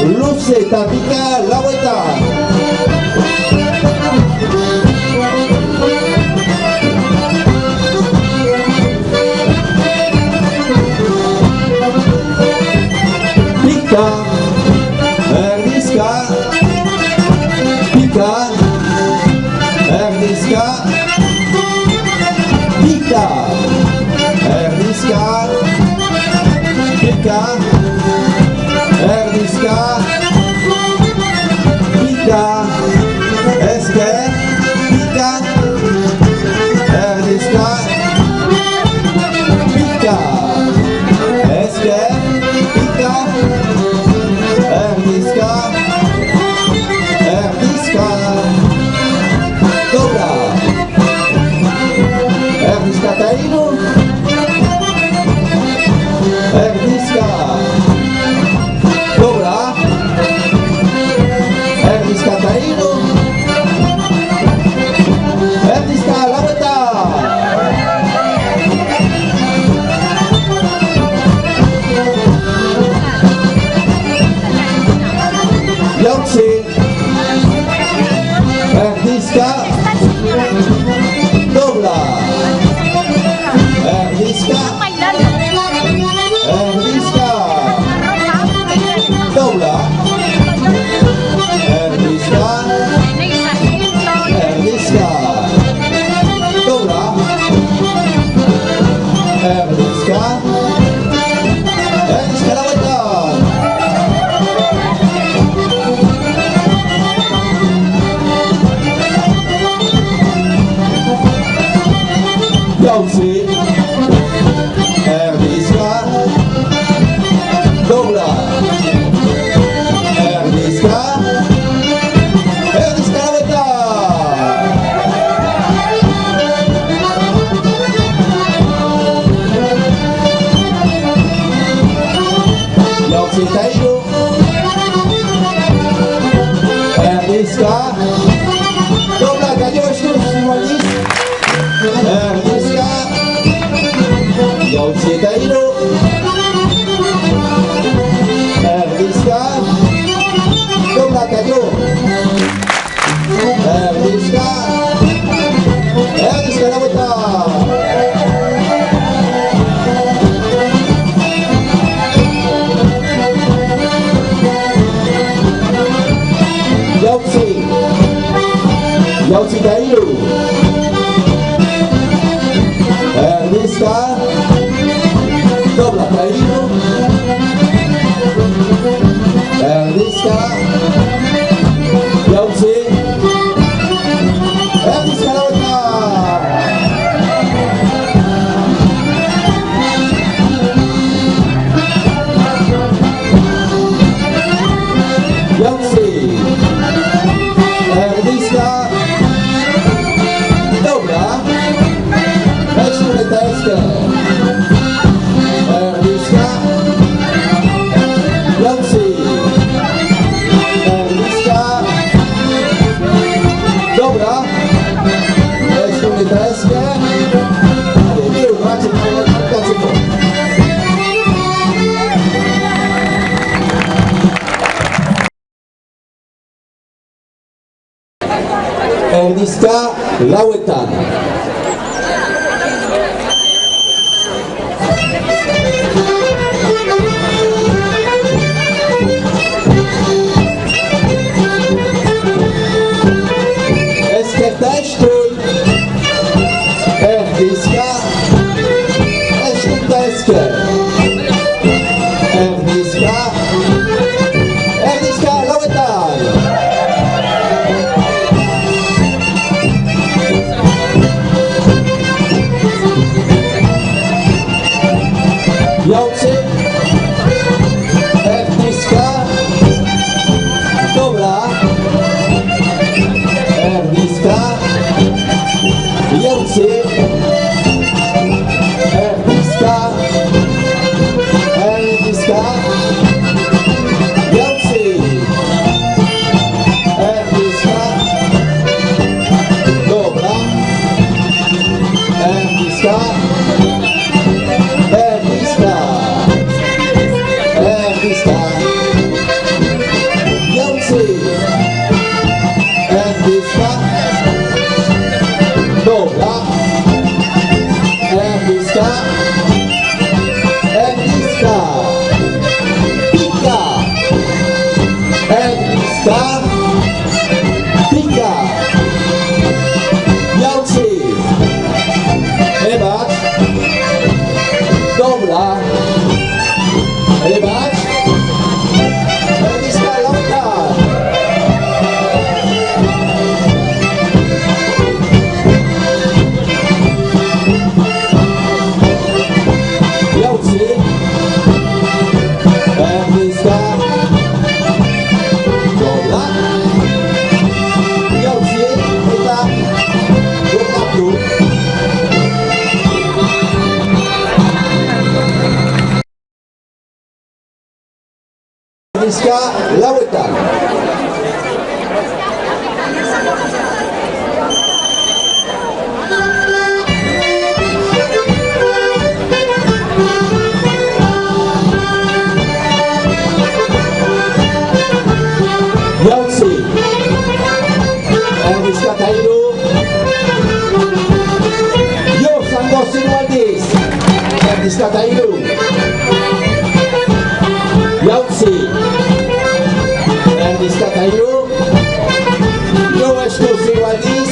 Luceta, pica la vuelta. Pica, erdizka, pica, erdizka, pica, erdizka, pica, erdizka, pica, esker, pica, erdizka, pica, esker, pica, erdizka, erdizka, dobra, erdizka tainu, erdizka, dobra, erdizka tainu, erdizka la vuelta. Jauzi, erdizka, dobla, erdizka, erdizka, dobla, erdizka, erdizka, dobla, erdizka, erdizka la vuelta. Jauzi, erdizka, dobra, erdizka, erdizka la vuelta. Jauzi tainu, erdizka, dobra, Kadzioszku, Simonis, erdizka, Jauzi tainu, erdizka, dobra, Kadziu, erdizka, erdizka la vuelta. Jauzi tainu, erdizka, dobra, tainu, erdizka, Jauzi, erdizka la vuelta. Jauzi, erdizka, dobra, erdizka, erdizka, Jauzi, erdizka, dobra, erdizka, był Maciek, Kaczyko. Erdizka la vuelta. Esker taştun, erdizka, eşkutta esker, erdizka, erdizka la vuelta. Erdizka, erdizka, erdizka, jauzi, erdizka, dobra, erdizka, erdizka, pika, erdizka, pika, jauzi, rybacz, dobra, rybacz, erdizka, ląda, jauzi, erdizka, dobra, jauzi, ryba, ryba, brud. Erdizka, lauetan. Jauzi, erdizka eta hiru. Jo, zango ziru aldiz. Erdizka eta hiru. Jauzi, erdizka eta hiru. Jo, esku ziru aldiz.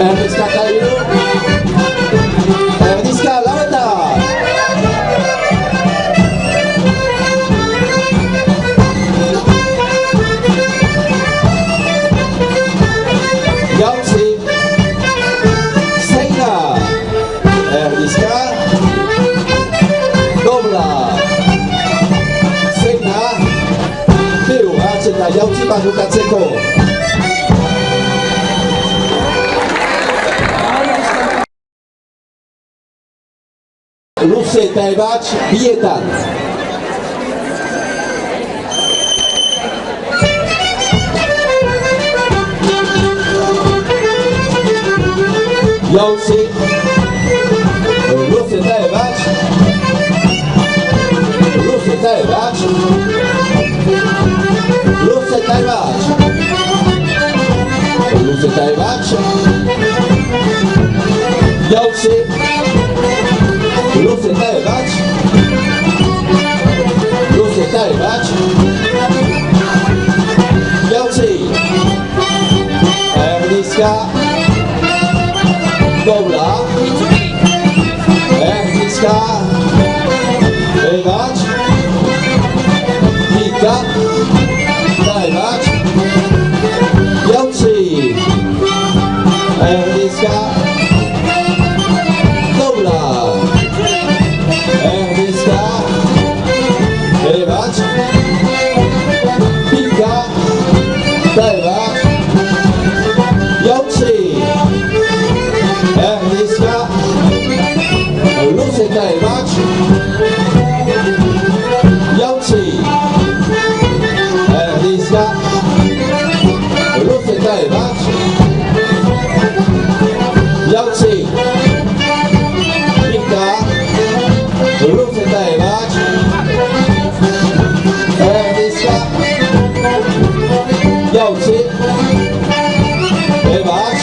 Erdizka eta hiru. Erdizka lauetan. Jauzi, zeina, erdizka, dobra, zeina, biru, hatz eta jauzi bat bukatzeko. Luze eta ebats bietan. Jauzi, luze eta ebats, luze eta ebats, luze eta ebats, luze eta ebats, jauzi, luze eta ebats, luze eta ebats, jauzi, erdizka, dobra, erdizka, ebats, pika, eta ebats, jauzi, erdizka, dobra, erdizka, ebats, pika, eta ebats, jauzi, erdizka, luze eta ebats, jauzi, erdizka, luze eta ebats, jauzi, pika, luze eta ebats, erdizka, jauzi, ebats,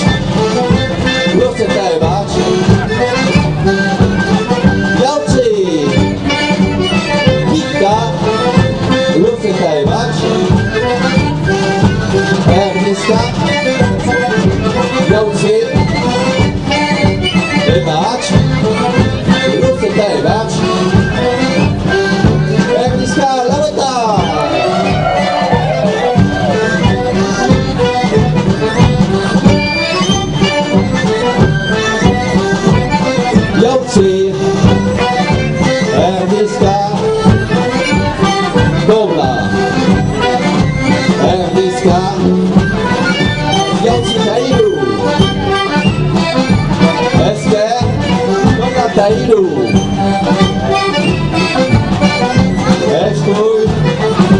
luze eta ebats, jauzi, pika, luze eta ebats, erdizka, jauzi, ebats, luze eta ebats, erdizka lauetan. Jauzi, erdizka, dobra, erdizka, jauzi eta hiru. Esker, dobra eta hiru. Esku,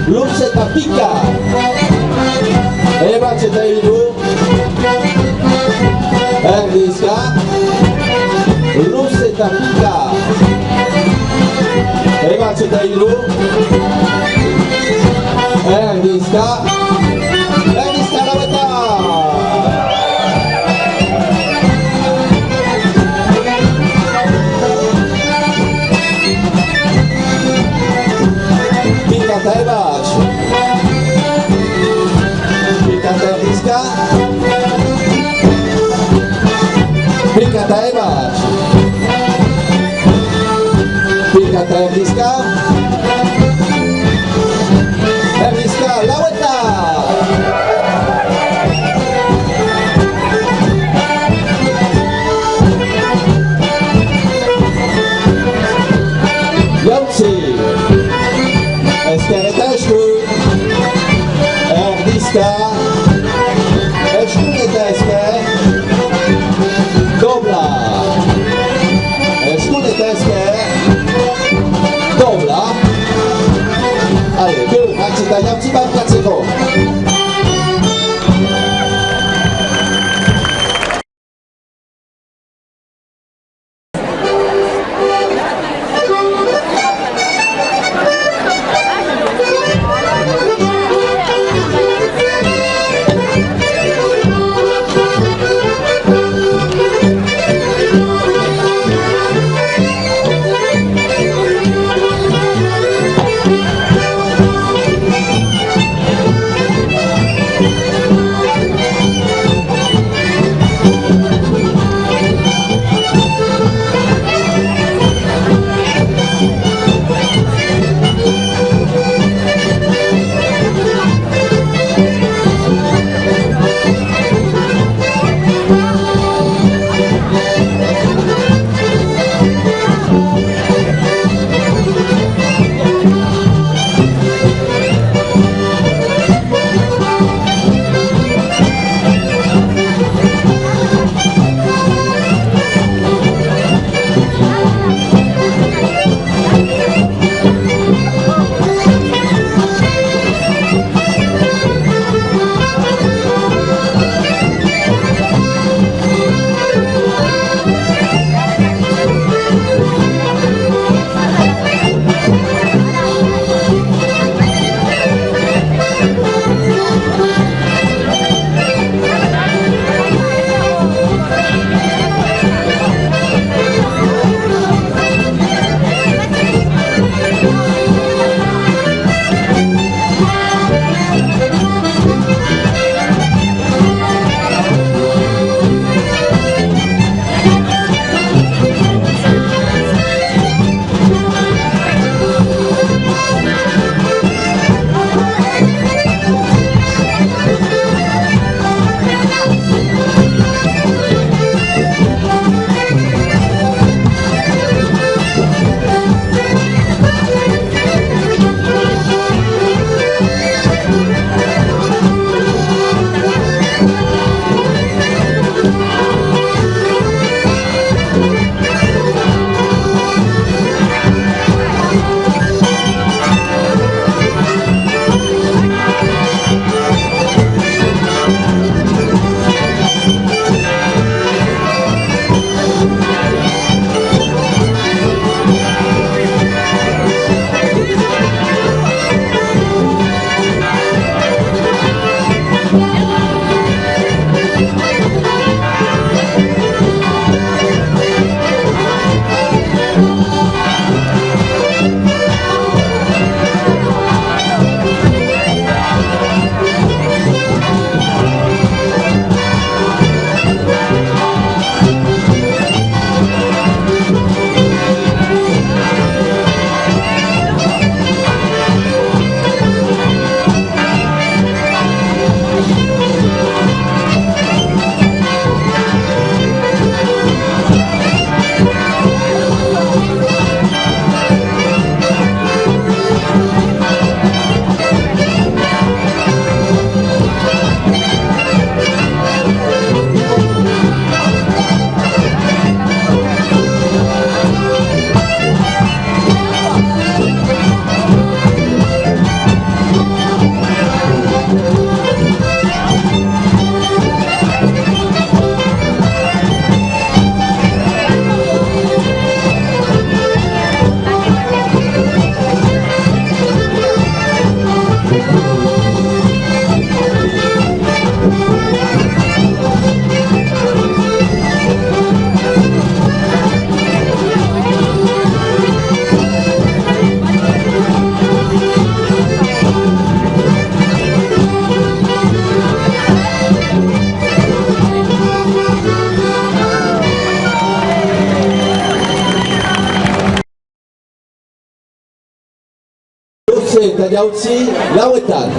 luze eta pika. Ebats eta hiru. Erdizka, vuelta pica. Arrivaci Dailu. Ernista la vuelta. Picata e baci. Picata e risca. Picata e baci. Picata e risca. E risca la vuelta. Yolci. Eskeretesku. Erdiska. Eskuneteske. Dobra. Eskuneteske. Brusset Tadjaoutsi, Lawetan.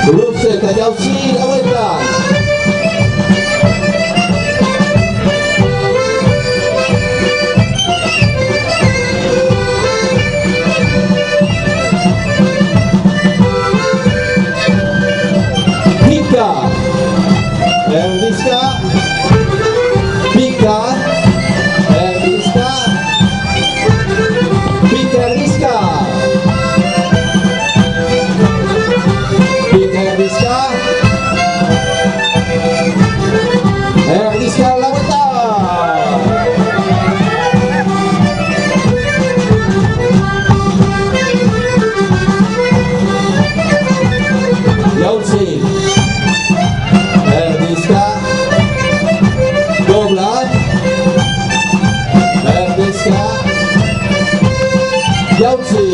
Brusset Tadjaoutsi, Lawetan. Pika, Erdiska, Pika, Erdiska, Pika Erdiska, Pika Erdiska, Erdiska Lawetan. Jaoutsi. Erdiska, Dobla, Erdiska, Jaoutsi,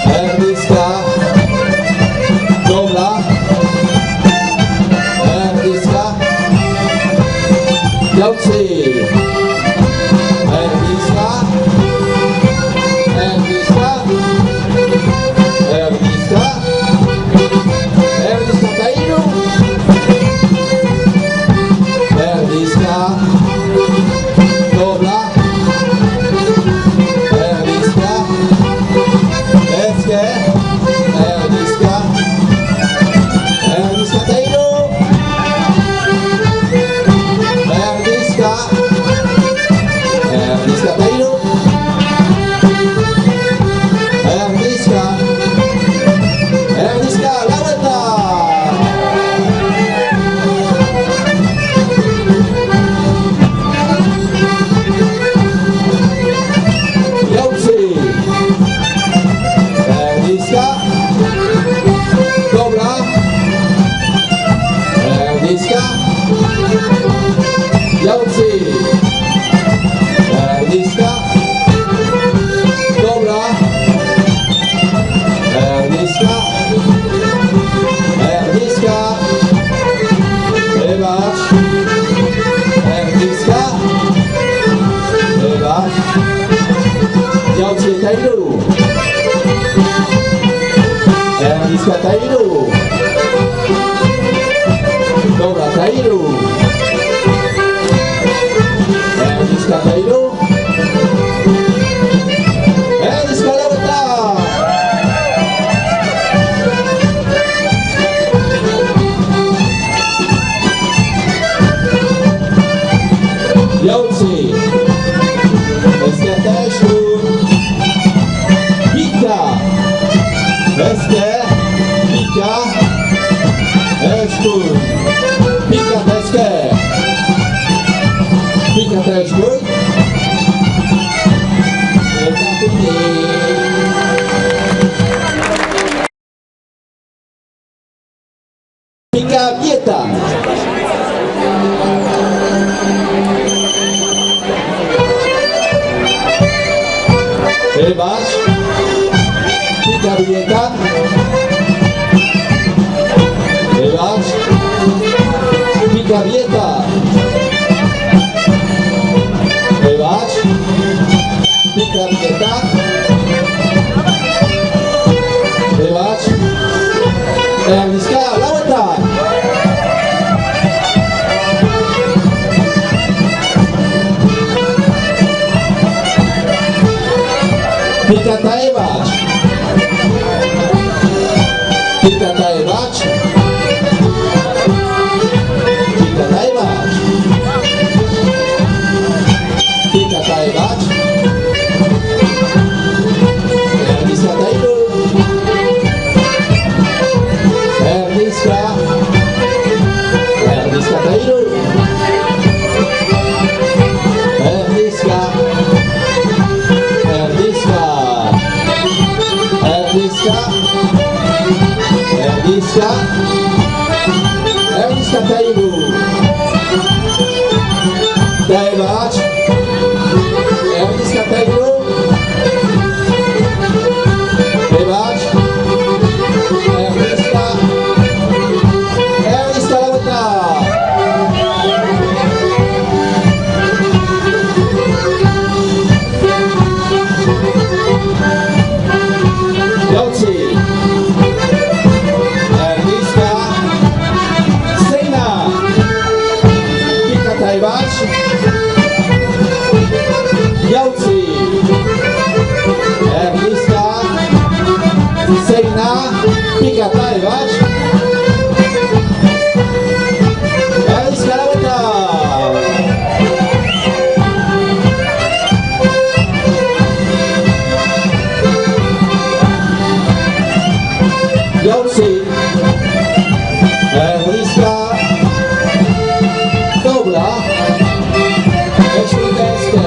Erdiska, Dobla, Erdiska, Jaoutsi, Erdiska, Erdiska, Erdiska, Erdiska Tainu. Erdiska, Dobla, Erdiska, Eske, Erdiska, Erdiska Tainu, Erdiska, Erdiska Tainu, Erdiska, Erdiska Lawetan. Jaoutsi, Erdiska, Dobla, Erdiska, Jaoutsi, Erdiska, Dobla, Erdiska, Erdiska, Evac, Erdiska, Evac, Jaoutsi Tainu, Erdiska Tainu, Dobla Tainu, Erdiska Tainu, Erdiska Lawetan. Jaoutsi, Eske Teshun, Pika, Eske, Pika, Eshkun, Pika Teske, Pika Teshkun, Wybacz. Pika Wieka. Wybacz. Pika Wieka. Wybacz. Pika Wieka. Wybacz. Bliska, Lałeta. Pika Tajewacz. Pika Tajewacz. Pika Tajewacz. Pika Tajewacz. Bliska Tajdu. Bliska. Bliska Tajdu. Bliska. Bliska Tajdu. Tajewacz. Bliska Tajdu. Wybacz. Bliska. Bliska Lałeta. Joci. Bliska. Sejna. Pika Tajewacz. Joci. Bliska. Sejna. Pika Tajewacz. Bliska Lałeta. Joci. Bliska. Dobra. Śródeskę.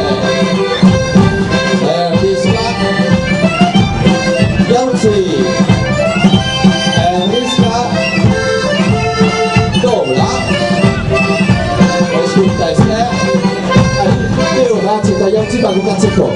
Bliska. Joci. Bliska. Dobra. Śródeskę. Tył, raczej, to Joci, bagu, kaceko.